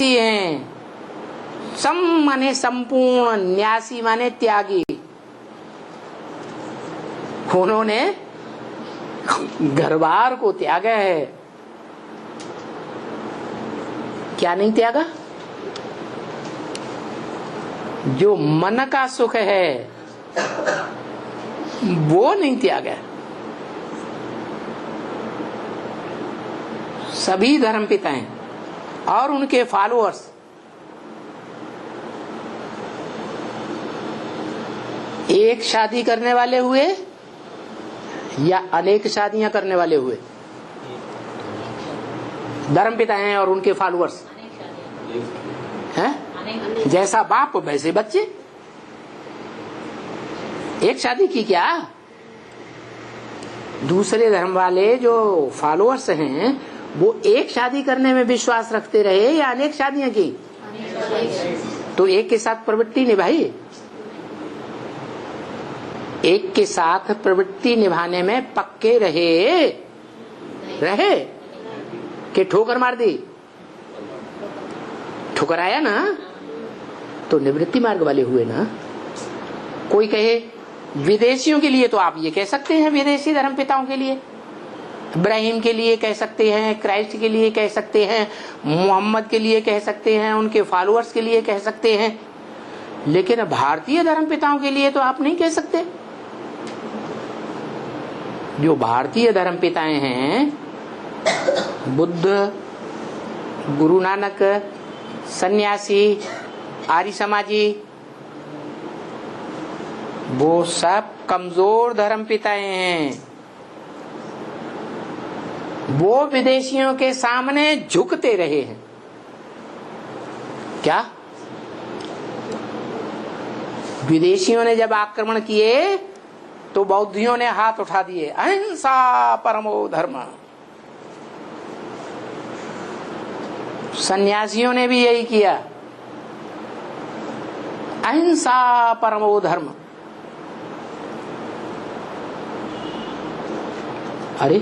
हैं। सम माने संपूर्ण, न्यासी माने त्यागी। उन्होंने घरबार को त्यागा है। क्या नहीं त्यागा? जो मन का सुख है वो नहीं त्यागा। सभी धर्मपिता हैं और उनके फॉलोअर्स एक शादी करने वाले हुए या अनेक शादियां करने वाले हुए? धर्मपिता हैं और उनके फॉलोअर्स हैं। जैसा बाप वैसे बच्चे। एक शादी की क्या? दूसरे धर्म वाले जो फॉलोअर्स हैं वो एक शादी करने में विश्वास रखते रहे या अनेक शादियां की? तो एक के साथ प्रवृत्ति निभाई। एक के साथ प्रवृत्ति निभाने में पक्के रहे कि ठोकर मार दी? ठोकर आया ना तो निवृत्ति मार्ग वाले हुए ना। कोई कहे विदेशियों के लिए तो आप ये कह सकते हैं, विदेशी धर्म पिताओं के लिए, इब्राहिम के लिए कह सकते हैं, क्राइस्ट के लिए कह सकते हैं, मोहम्मद के लिए कह सकते हैं, उनके फॉलोअर्स के लिए कह सकते हैं, लेकिन भारतीय धर्म पिताओं के लिए तो आप नहीं कह सकते। जो भारतीय धर्म पिताएं हैं, बुद्ध, गुरु नानक, सन्यासी, आर्य समाजी, वो सब कमजोर धर्म पिताएं हैं। वो विदेशियों के सामने झुकते रहे हैं। क्या? विदेशियों ने जब आक्रमण किए तो बौद्धियों ने हाथ उठा दिए, अहिंसा परमो धर्म। सन्यासियों ने भी यही किया, अहिंसा परमो धर्म। अरे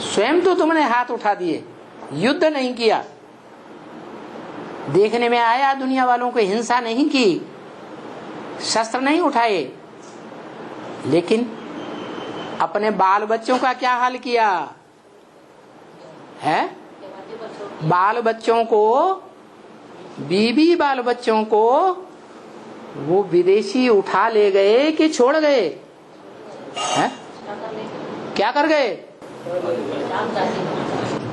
स्वयं तो तुमने हाथ उठा दिए, युद्ध नहीं किया। देखने में आया दुनिया वालों को हिंसा नहीं की, शस्त्र नहीं उठाए, लेकिन अपने बाल बच्चों का क्या हाल किया है? बाल बच्चों को, बीबी बाल बच्चों को वो विदेशी उठा ले गए कि छोड़ गए हैं? क्या कर गए?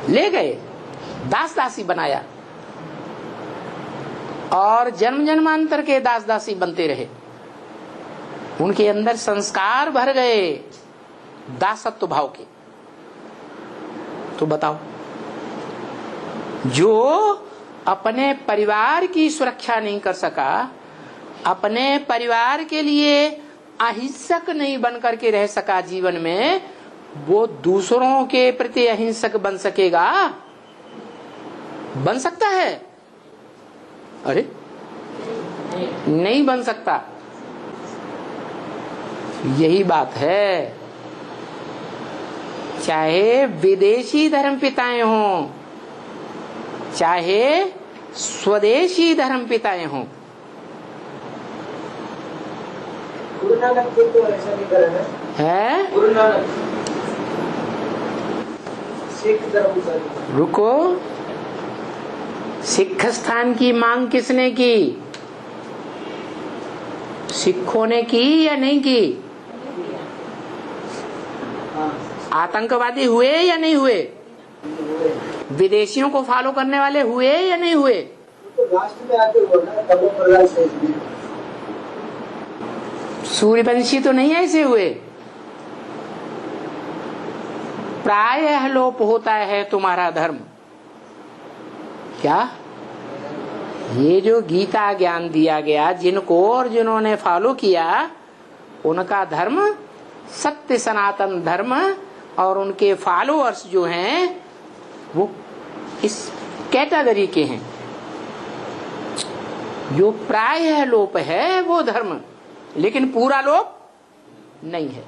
ले गए, दास दासी बनाया और जन्म जन्मांतर के दास दासी बनते रहे। उनके अंदर संस्कार भर गए दासत्व भाव के। तो बताओ, जो अपने परिवार की सुरक्षा नहीं कर सका, अपने परिवार के लिए अहिंसक नहीं बन करके रह सका जीवन में, वो दूसरों के प्रति अहिंसक बन सकेगा? बन सकता है? अरे नहीं बन सकता। यही बात है, चाहे विदेशी धर्म पिताएं हों, चाहे स्वदेशी धर्म पिताएं हों। गुरु नानक जी तो ऐसा नहीं करा है? गुरु नानक सिख धर्म। रुको, सिख स्थान की मांग किसने की? सिखों ने की या नहीं की? आतंकवादी हुए या नहीं हुए? विदेशियों को फॉलो करने वाले हुए या नहीं हुए? तो राष्ट्र में आके हुआ ना, तब वो प्रहलाद से सूर्यवंशी तो नहीं ऐसे हुए। प्रायः लोप होता है तुम्हारा धर्म। क्या? ये जो गीता ज्ञान दिया गया, जिनको और जिन्होंने फॉलो किया, उनका धर्म सत्य सनातन धर्म, और उनके फॉलोअर्स जो हैं वो इस कैटेगरी के हैं। जो प्रायः लोप है वो धर्म, लेकिन पूरा लोप नहीं है।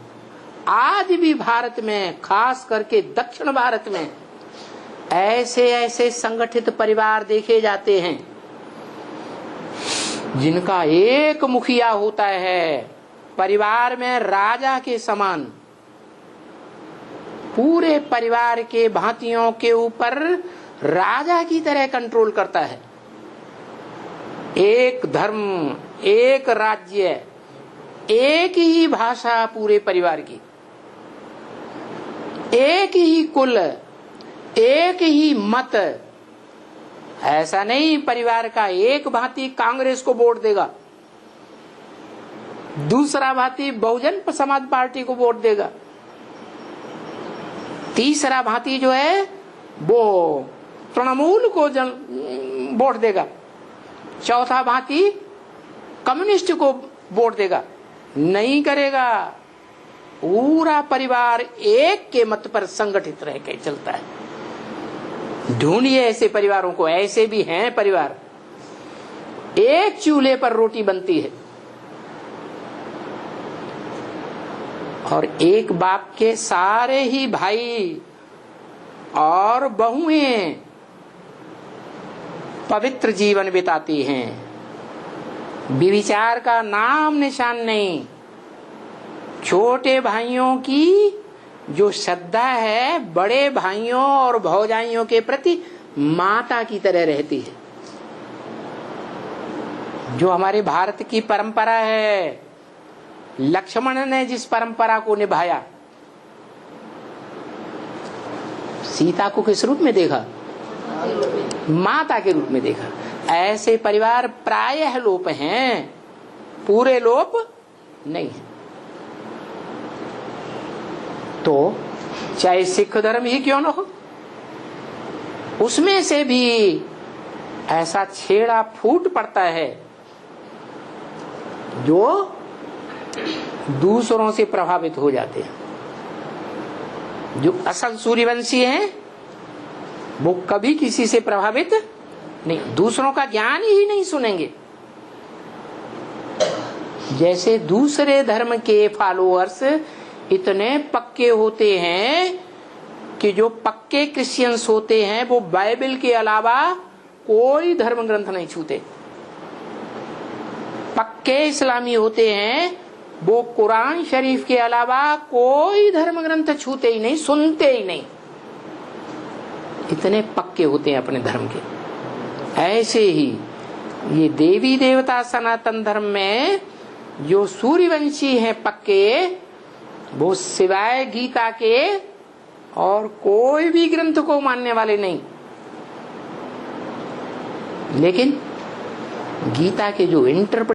आज भी भारत में, खास करके दक्षिण भारत में, ऐसे ऐसे संगठित परिवार देखे जाते हैं जिनका एक मुखिया होता है, परिवार में राजा के समान, पूरे परिवार के भांतियों के ऊपर राजा की तरह कंट्रोल करता है। एक धर्म, एक राज्य, एक ही भाषा पूरे परिवार की, एक ही कुल, एक ही मत। ऐसा नहीं परिवार का एक भांति कांग्रेस को वोट देगा, दूसरा भांति बहुजन समाज पार्टी को वोट देगा, तीसरा भांति जो है वो तृणमूल को वोट देगा, चौथा भांति कम्युनिस्ट को वोट देगा। नहीं करेगा। पूरा परिवार एक के मत पर संगठित रह के चलता है। ढूंढिए ऐसे परिवारों को, ऐसे भी हैं परिवार, एक चूल्हे पर रोटी बनती है और एक बाप के सारे ही भाई और बहुएं पवित्र जीवन बिताती हैं। व्यभिचार का नाम निशान नहीं। छोटे भाइयों की जो श्रद्धा है बड़े भाइयों और भौजाइयों के प्रति माता की तरह रहती है। जो हमारे भारत की परंपरा है, लक्ष्मण ने जिस परंपरा को निभाया, सीता को किस रूप में देखा? माता के रूप में देखा। ऐसे परिवार प्रायः लोप हैं, पूरे लोप नहीं है। तो चाहे सिख धर्म ही क्यों न हो, उसमें से भी ऐसा छेड़ा फूट पड़ता है जो दूसरों से प्रभावित हो जाते हैं। जो असल सूर्यवंशी हैं वो कभी किसी से प्रभावित नहीं, दूसरों का ज्ञान ही नहीं सुनेंगे। जैसे दूसरे धर्म के फॉलोअर्स इतने पक्के होते हैं कि जो पक्के क्रिश्चियंस होते हैं वो बाइबल के अलावा कोई धर्म ग्रंथ नहीं छूते। पक्के इस्लामी होते हैं वो कुरान शरीफ के अलावा कोई धर्म ग्रंथ छूते ही नहीं, सुनते ही नहीं। इतने पक्के होते हैं अपने धर्म के। ऐसे ही ये देवी देवता सनातन धर्म में जो सूर्यवंशी हैं पक्के, वो सिवाय गीता के और कोई भी ग्रंथ को मानने वाले नहीं। लेकिन गीता के जो इंटरप्रेट